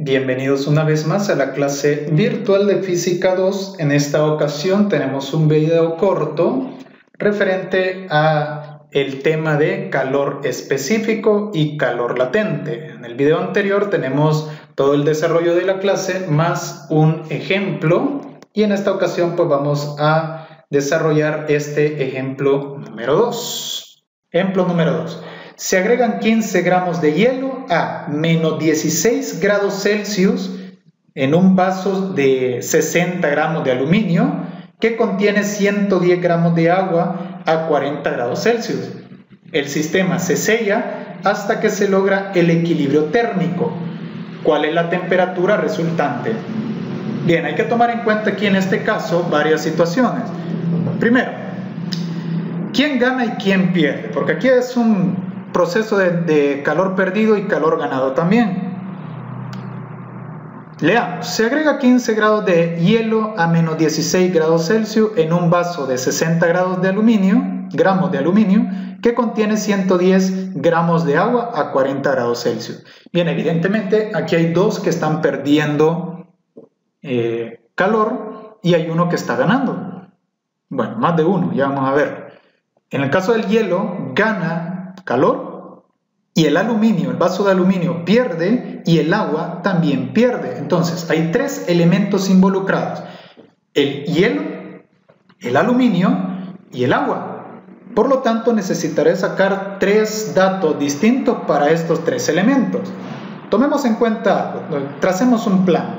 Bienvenidos una vez más a la clase virtual de Física 2. En esta ocasión tenemos un video corto referente a el tema de calor específico y calor latente. En el video anterior tenemos todo el desarrollo de la clase más un ejemplo y en esta ocasión pues vamos a desarrollar este ejemplo número 2. Ejemplo número 2. Se agregan 15 gramos de hielo a menos 16 grados Celsius en un vaso de 60 gramos de aluminio que contiene 110 gramos de agua a 40 grados Celsius. El sistema se sella hasta que se logra el equilibrio térmico. ¿Cuál es la temperatura resultante? Bien, hay que tomar en cuenta aquí en este caso varias situaciones. Primero, ¿quién gana y quién pierde? Porque aquí es un proceso de calor perdido y calor ganado también. Leamos, se agrega 15 grados de hielo a menos 16 grados Celsius en un vaso de 60 gramos de aluminio que contiene 110 gramos de agua a 40 grados Celsius. Bien, evidentemente aquí hay dos que están perdiendo calor y hay uno que está ganando. Bueno, más de uno, ya vamos a ver. En el caso del hielo, gana calor y el aluminio, el vaso de aluminio pierde y el agua también pierde. Entonces hay tres elementos involucrados: el hielo, el aluminio y el agua. Por lo tanto necesitaré sacar tres datos distintos para estos tres elementos. Tomemos en cuenta, tracemos un plan.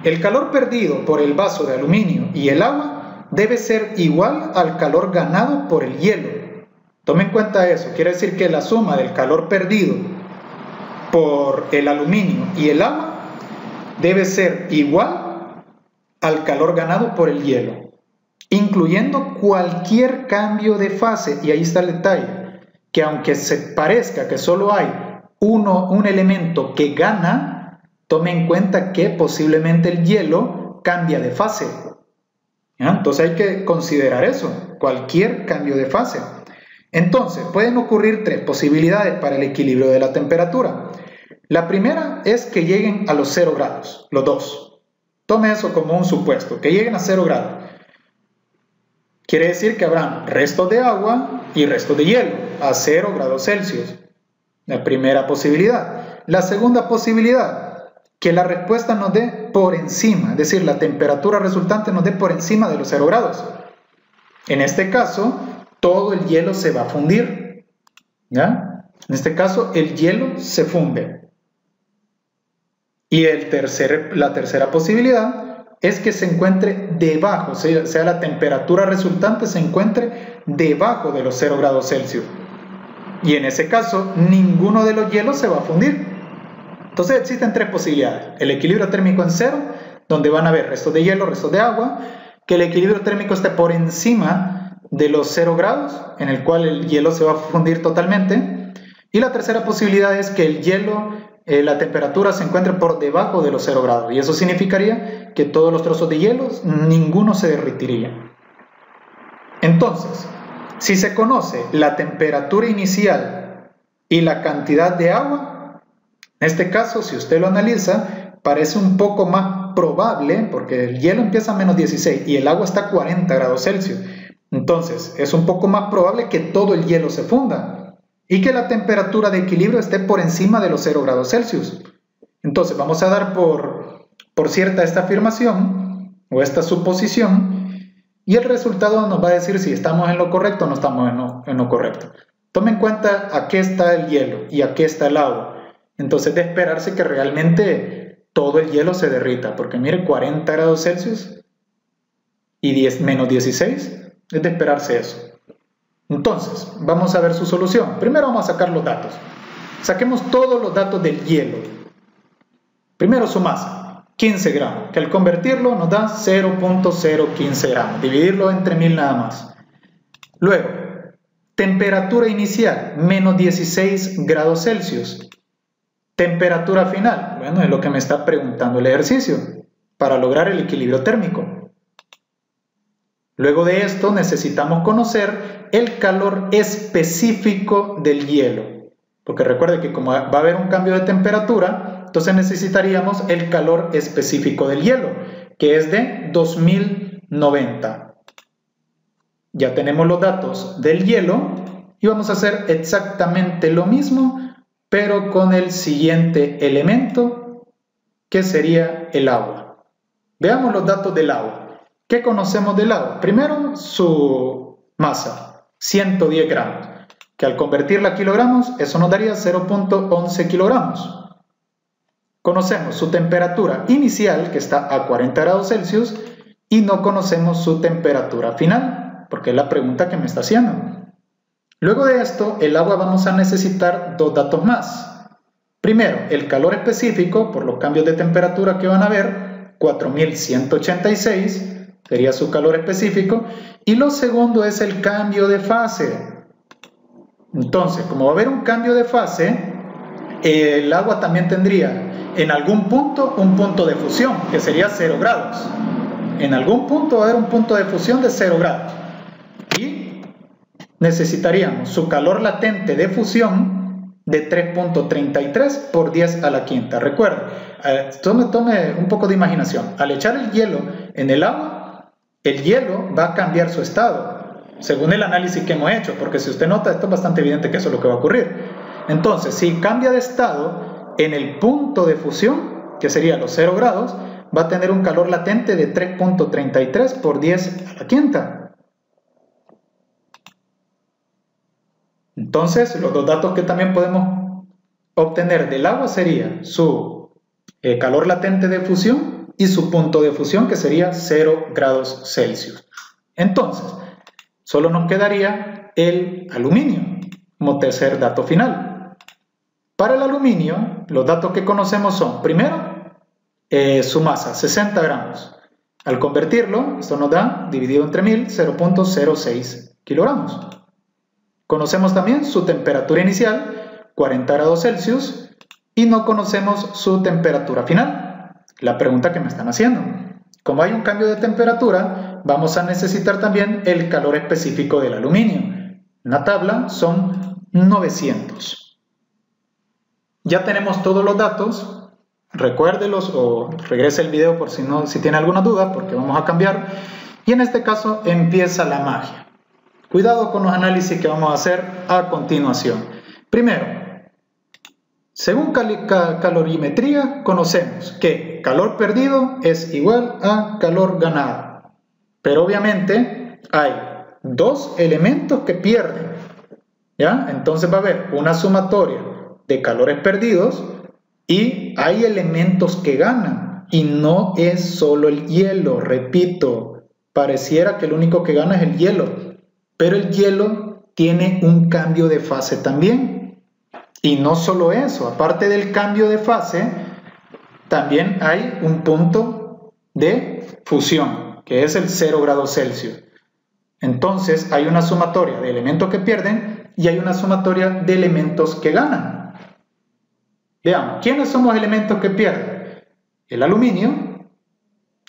El calor perdido por el vaso de aluminio y el agua debe ser igual al calor ganado por el hielo. Tome en cuenta eso, quiere decir que la suma del calor perdido por el aluminio y el agua debe ser igual al calor ganado por el hielo, incluyendo cualquier cambio de fase. Y ahí está el detalle, que aunque se parezca que solo hay un elemento que gana, tome en cuenta que posiblemente el hielo cambia de fase. ¿Ya? Entonces hay que considerar eso, cualquier cambio de fase. Entonces, pueden ocurrir tres posibilidades para el equilibrio de la temperatura. La primera es que lleguen a los 0 grados, los dos. Tome eso como un supuesto, que lleguen a 0 grados. Quiere decir que habrán restos de agua y restos de hielo a 0 grados Celsius. La primera posibilidad. La segunda posibilidad, que la respuesta nos dé por encima, es decir, la temperatura resultante nos dé por encima de los 0 grados. En este caso, todo el hielo se va a fundir, ¿ya? En este caso, el hielo se funde. Y la tercera posibilidad es que se encuentre debajo, o sea, la temperatura resultante se encuentre debajo de los 0 grados Celsius. Y en ese caso, ninguno de los hielos se va a fundir. Entonces existen tres posibilidades: el equilibrio térmico en cero, donde van a haber restos de hielo, restos de agua; que el equilibrio térmico esté por encima de los 0 grados, en el cual el hielo se va a fundir totalmente; y la tercera posibilidad es que el hielo, la temperatura se encuentre por debajo de los 0 grados, y eso significaría que todos los trozos de hielo, ninguno se derretiría. Entonces, si se conoce la temperatura inicial y la cantidad de agua, en este caso, si usted lo analiza, parece un poco más probable, porque el hielo empieza a menos 16 y el agua está a 40 grados Celsius. Entonces, es un poco más probable que todo el hielo se funda y que la temperatura de equilibrio esté por encima de los 0 grados Celsius. Entonces, vamos a dar por cierta esta afirmación o esta suposición, y el resultado nos va a decir si estamos en lo correcto o no estamos en lo correcto. Tome en cuenta a qué está el hielo y a qué está el agua. Entonces, de esperarse que realmente todo el hielo se derrita, porque mire, 40 grados Celsius y menos 16. Es de esperarse eso. Entonces, vamos a ver su solución. Primero vamos a sacar los datos. Saquemos todos los datos del hielo. Primero su masa, 15 gramos, que al convertirlo nos da 0.015 gramos. Dividirlo entre 1000 nada más. Luego, temperatura inicial, menos 16 grados Celsius. Temperatura final, bueno, es lo que me está preguntando el ejercicio, para lograr el equilibrio térmico. Luego de esto necesitamos conocer el calor específico del hielo, porque recuerde que como va a haber un cambio de temperatura, entonces necesitaríamos el calor específico del hielo, que es de 2090. Ya tenemos los datos del hielo y vamos a hacer exactamente lo mismo, pero con el siguiente elemento, que sería el agua. Veamos los datos del agua. ¿Qué conocemos del agua? Primero, su masa, 110 gramos, que al convertirla a kilogramos, eso nos daría 0.11 kilogramos. Conocemos su temperatura inicial, que está a 40 grados Celsius, y no conocemos su temperatura final, porque es la pregunta que me está haciendo. Luego de esto, el agua vamos a necesitar dos datos más. Primero, el calor específico, por los cambios de temperatura que van a ver, 4186, sería su calor específico, y lo segundo es el cambio de fase. Entonces, como va a haber un cambio de fase, el agua también tendría en algún punto un punto de fusión, que sería 0 grados. En algún punto va a haber un punto de fusión de 0 grados. Y necesitaríamos su calor latente de fusión de 3.33 por 10 a la quinta. Recuerden, tome un poco de imaginación. Al echar el hielo en el agua, el hielo va a cambiar su estado, según el análisis que hemos hecho, porque si usted nota, esto es bastante evidente que eso es lo que va a ocurrir. Entonces, si cambia de estado en el punto de fusión, que sería los 0 grados, va a tener un calor latente de 3.33 por 10 a la quinta. Entonces, los dos datos que también podemos obtener del agua sería su calor latente de fusión y su punto de fusión, que sería 0 grados Celsius. Entonces, solo nos quedaría el aluminio como tercer dato final. Para el aluminio, los datos que conocemos son, primero, su masa, 60 gramos. Al convertirlo, esto nos da, dividido entre 1000, 0.06 kilogramos. Conocemos también su temperatura inicial, 40 grados Celsius, y no conocemos su temperatura final, la pregunta que me están haciendo. Como hay un cambio de temperatura, vamos a necesitar también el calor específico del aluminio. En la tabla son 900. Ya tenemos todos los datos. Recuérdelos o regrese el video por si tiene alguna duda, porque vamos a cambiar. Y en este caso empieza la magia. Cuidado con los análisis que vamos a hacer a continuación. Primero, según calorimetría, conocemos que calor perdido es igual a calor ganado. Pero obviamente hay dos elementos que pierden, ¿ya? Entonces va a haber una sumatoria de calores perdidos y hay elementos que ganan. Y no es solo el hielo, repito, pareciera que el único que gana es el hielo. Pero el hielo tiene un cambio de fase también. Y no solo eso, aparte del cambio de fase, también hay un punto de fusión, que es el 0 grados Celsius. Entonces hay una sumatoria de elementos que pierden y hay una sumatoria de elementos que ganan. Veamos, ¿quiénes son los elementos que pierden? El aluminio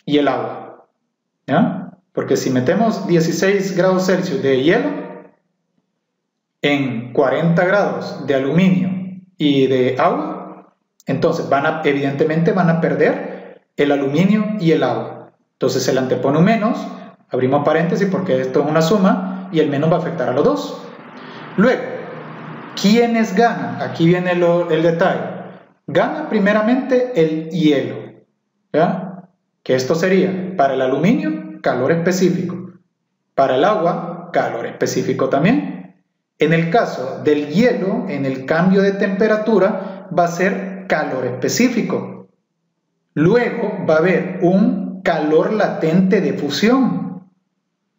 y el agua, ¿ya? Porque si metemos 16 grados Celsius de hielo en 40 grados de aluminio y de agua, entonces evidentemente van a perder el aluminio y el agua. Entonces se le antepone un menos, abrimos paréntesis porque esto es una suma y el menos va a afectar a los dos. Luego, ¿quiénes ganan? Aquí viene el detalle. Gana primeramente el hielo, ¿ya? Que esto sería para el aluminio calor específico, para el agua calor específico también. En el caso del hielo, en el cambio de temperatura va a ser calor específico. Luego va a haber un calor latente de fusión.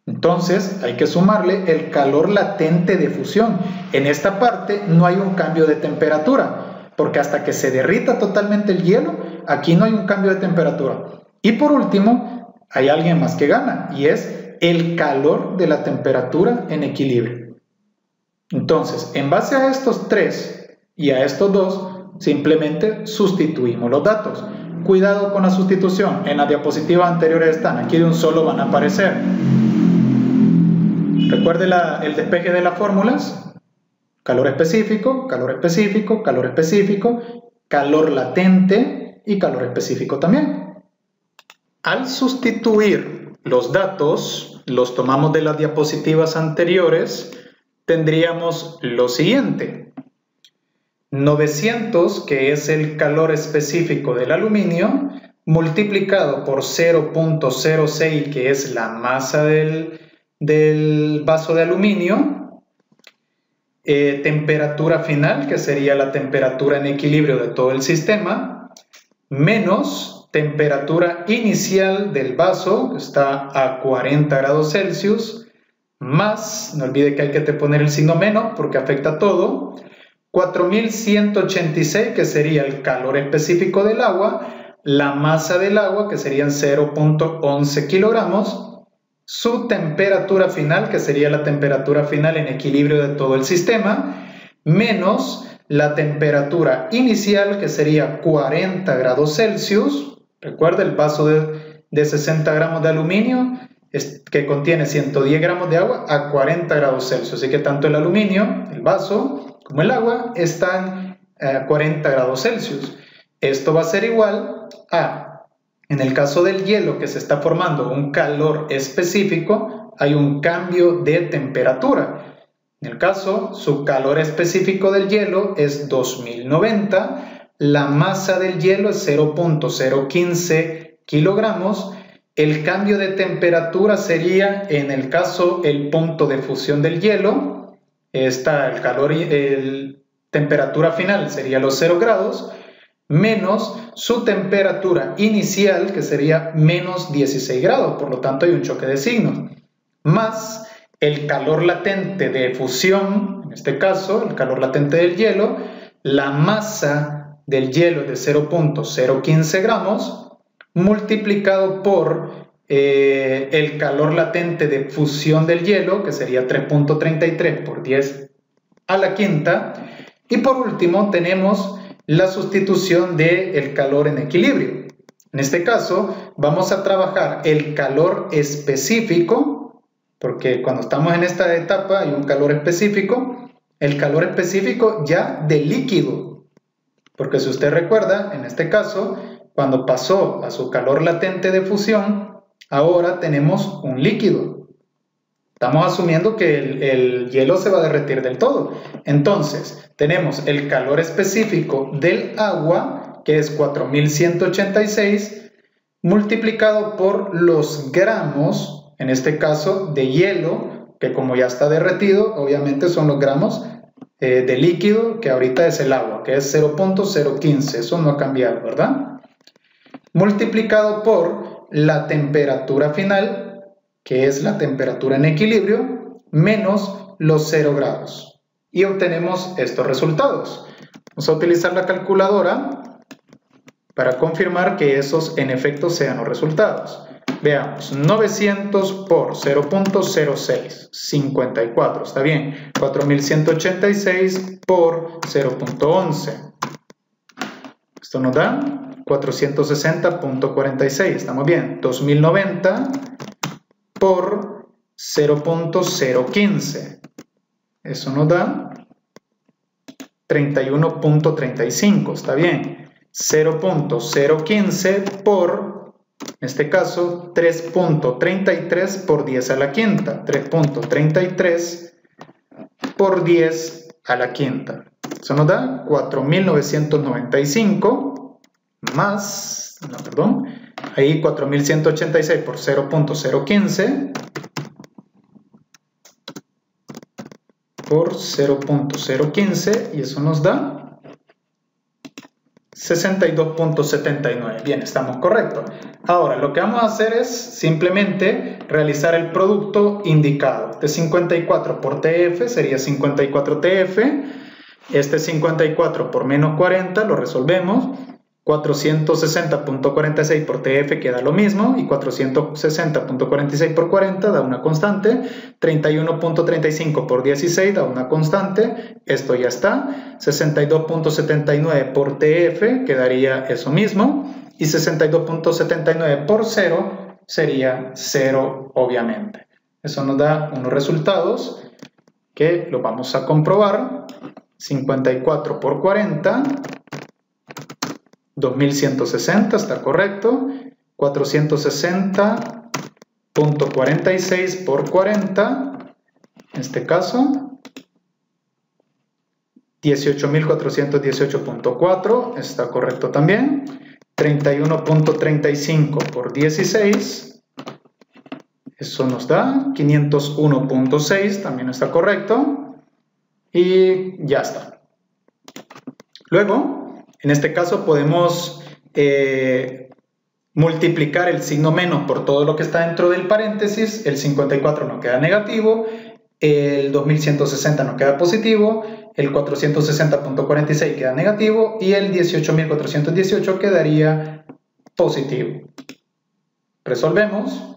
Entonces hay que sumarle el calor latente de fusión. En esta parte no hay un cambio de temperatura, porque hasta que se derrita totalmente el hielo, aquí no hay un cambio de temperatura. Y por último, hay alguien más que gana, y es el calor de la temperatura en equilibrio. Entonces, en base a estos tres y a estos dos, simplemente sustituimos los datos. Cuidado con la sustitución, en las diapositivas anteriores están, aquí de un solo van a aparecer. Recuerde el despeje de las fórmulas: calor específico, calor específico, calor específico, calor latente y calor específico también. Al sustituir los datos, los tomamos de las diapositivas anteriores, tendríamos lo siguiente. 900, que es el calor específico del aluminio, multiplicado por 0.06, que es la masa del vaso de aluminio, temperatura final, que sería la temperatura en equilibrio de todo el sistema, menos temperatura inicial del vaso, que está a 40 grados Celsius, más, no olvide que hay que poner el signo menos porque afecta a todo, 4186, que sería el calor específico del agua, la masa del agua, que serían 0.11 kilogramos, su temperatura final, que sería la temperatura final en equilibrio de todo el sistema, menos la temperatura inicial, que sería 40 grados Celsius. Recuerda el vaso de 60 gramos de aluminio, que contiene 110 gramos de agua a 40 grados Celsius. Así que tanto el aluminio, el vaso, como el agua están a 40 grados Celsius. Esto va a ser igual a, en el caso del hielo que se está formando un calor específico, hay un cambio de temperatura. En el caso, su calor específico del hielo es 2090, la masa del hielo es 0.015 kilogramos, el cambio de temperatura sería, en el caso, el punto de fusión del hielo, está el calor, temperatura final sería los 0 grados, menos su temperatura inicial, que sería menos 16 grados, por lo tanto hay un choque de signos, más el calor latente de fusión, en este caso, el calor latente del hielo, la masa del hielo es de 0.015 gramos, multiplicado por el calor latente de fusión del hielo, que sería 3.33 por 10 a la quinta, y por último tenemos la sustitución del calor en equilibrio. En este caso vamos a trabajar el calor específico, porque cuando estamos en esta etapa hay un calor específico, el calor específico ya de líquido, porque si usted recuerda, en este caso, cuando pasó a su calor latente de fusión, ahora tenemos un líquido. Estamos asumiendo que el hielo se va a derretir del todo. Entonces, tenemos el calor específico del agua, que es 4186, multiplicado por los gramos, en este caso, de hielo, que como ya está derretido, obviamente son los gramos de líquido, que ahorita es el agua, que es 0.015. Eso no ha cambiado, ¿verdad? Multiplicado por la temperatura final, que es la temperatura en equilibrio, menos los 0 grados. Y obtenemos estos resultados. Vamos a utilizar la calculadora para confirmar que esos en efecto sean los resultados. Veamos, 900 por 0.06, 54, está bien. 4186 por 0.11. Esto nos da 460.46, estamos bien. 2090 por 0.015, eso nos da 31.35, está bien. 0.015 por, en este caso, 3.33 por 10 a la quinta. 3.33 por 10 a la quinta. Eso nos da 4.995 más, no, perdón, ahí 4.186 por 0.015 por 0.015 y eso nos da 62.79. Bien, estamos correctos. Ahora, lo que vamos a hacer es simplemente realizar el producto indicado. Este 54 por TF sería 54 TF. Este 54 por menos 40 lo resolvemos. 460.46 por TF queda lo mismo y 460.46 por 40 da una constante, 31.35 por 16 da una constante, esto ya está, 62.79 por TF quedaría eso mismo y 62.79 por 0 sería 0 obviamente. Eso nos da unos resultados que lo vamos a comprobar. 54 por 40 2160 está correcto. 460.46 por 40, en este caso 18.418.4 está correcto también. 31.35 por 16, eso nos da 501.6, también está correcto. Y ya está. Luego, en este caso podemos multiplicar el signo menos por todo lo que está dentro del paréntesis. El 54 nos queda negativo, el 2160 nos queda positivo, el 460.46 queda negativo y el 18.418 quedaría positivo. Resolvemos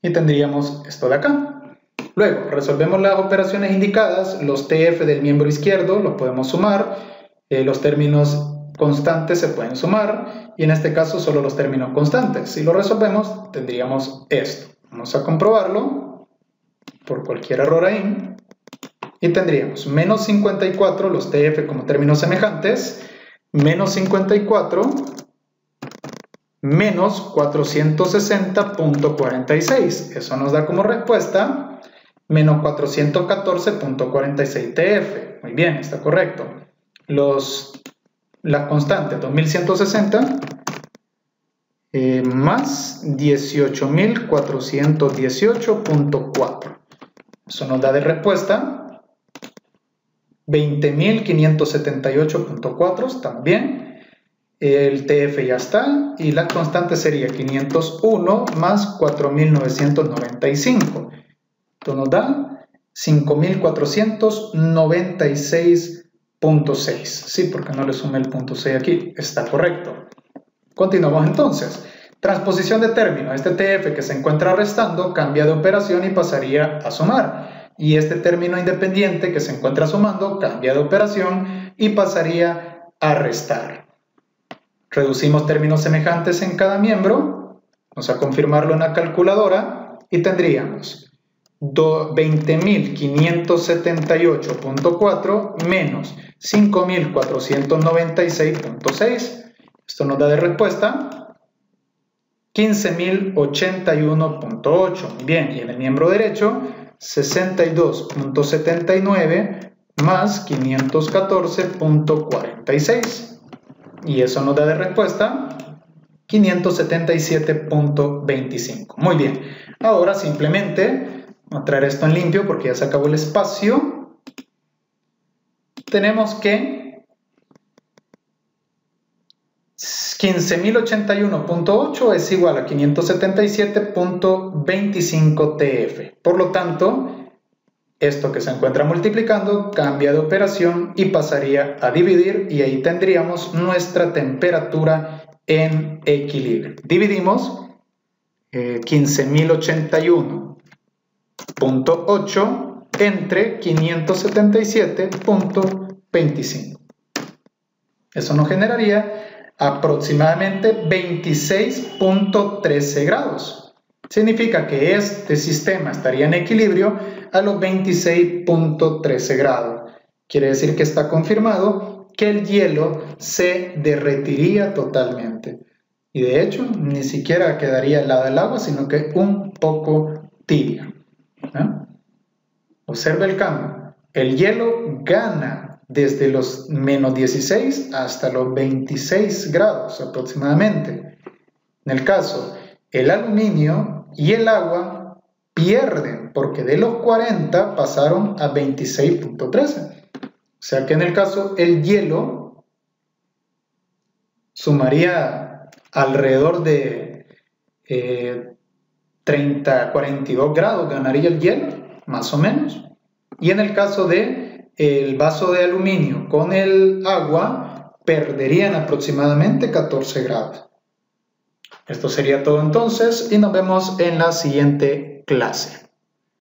y tendríamos esto de acá. Luego, resolvemos las operaciones indicadas. Los TF del miembro izquierdo los podemos sumar, los términos constantes se pueden sumar y en este caso solo los términos constantes. Si lo resolvemos tendríamos esto. Vamos a comprobarlo por cualquier error ahí y tendríamos menos 54, los TF como términos semejantes, menos 54 menos 460.46. Eso nos da como respuesta menos 414.46 TF. Muy bien, está correcto. La constante 2160 más 18.418.4. Eso nos da de respuesta 20.578.4. Está bien. El TF ya está. Y la constante sería 501 más 4.995. Esto nos da 5.496.6. Sí, porque no le sumé el punto 6 aquí. Está correcto. Continuamos entonces. Transposición de término. Este TF que se encuentra restando cambia de operación y pasaría a sumar. Y este término independiente que se encuentra sumando cambia de operación y pasaría a restar. Reducimos términos semejantes en cada miembro. Vamos a confirmarlo en la calculadora y tendríamos 20.578.4 menos 5.496.6. Esto nos da de respuesta 15.081.8. Bien, y en el miembro derecho 62.79 más 514.46. Y eso nos da de respuesta 577.25. Muy bien, ahora simplemente voy a traer esto en limpio porque ya se acabó el espacio. Tenemos que 15.081.8 es igual a 577.25 TF. Por lo tanto, esto que se encuentra multiplicando cambia de operación y pasaría a dividir y ahí tendríamos nuestra temperatura en equilibrio. Dividimos 15.081.8 entre 577.25. Eso nos generaría aproximadamente 26.13 grados. Significa que este sistema estaría en equilibrio a los 26.13 grados. Quiere decir que está confirmado que el hielo se derretiría totalmente. Y de hecho, ni siquiera quedaría helada el agua, sino que un poco tibia. Observe el cambio. El hielo gana desde los menos 16 hasta los 26 grados aproximadamente. En el caso, el aluminio y el agua pierden porque de los 40 pasaron a 26.13. O sea que en el caso el hielo sumaría alrededor de 42 grados, ganaría el hielo, más o menos. Y en el caso de el vaso de aluminio con el agua, perderían aproximadamente 14 grados. Esto sería todo entonces y nos vemos en la siguiente clase.